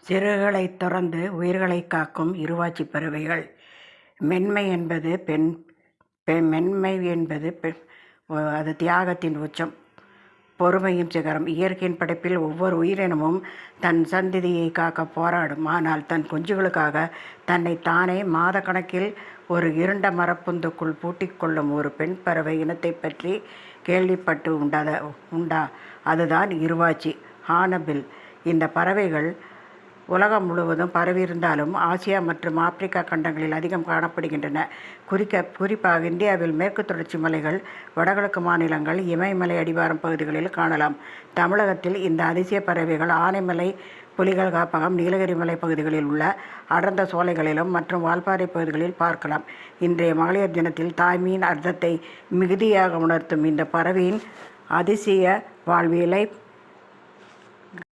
சிறகுகளைத் துறந்து உயிர்களைக் காக்கும் இருவாச்சிப் பறவைகள். மென்மை என்பது அது தியாகத்தின் உச்சம், பொறுமையின் சிகரம். இயற்கையின் படைப்பில் ஒவ்வொரு உயிரினமும் தன் சந்ததியை காக்க போராடும். ஆனால் தன் குஞ்சுகளுக்காக தன்னை தானே மாத கணக்கில் ஒரு இருண்ட மரப்பொந்துக்குள் பூட்டிக் கொள்ளும் ஒரு பெண் பறவை இனத்தை பற்றி கேள்விப்பட்டு உண்டா? அதுதான் இருவாச்சி, ஹார்ன்பில். இந்த பறவைகள் உலகம் முழுவதும் பரவியிருந்தாலும் ஆசியா மற்றும் ஆப்பிரிக்கா கண்டங்களில் அதிகம் காணப்படுகின்றன. குறிப்பாக இந்தியாவில் மேற்கு தொடர்ச்சி மலைகள், வடகிழக்கு மாநிலங்கள், இமயமலை அடிவாரம் பகுதிகளில் காணலாம். தமிழகத்தில் இந்த அதிசய பறவைகள் ஆனைமலை புலிகள் காப்பகம், நீலகிரி மலை பகுதிகளில் உள்ள அடர்ந்த சோலைகளிலும் மற்றும் வால்பாறை பகுதிகளில் பார்க்கலாம். இன்றைய மகளிர் தினத்தில் தாய்மையின் அர்த்தத்தை மிகுதியாக உணர்த்தும் இந்த பறவையின் அதிசய வாழ்வியலை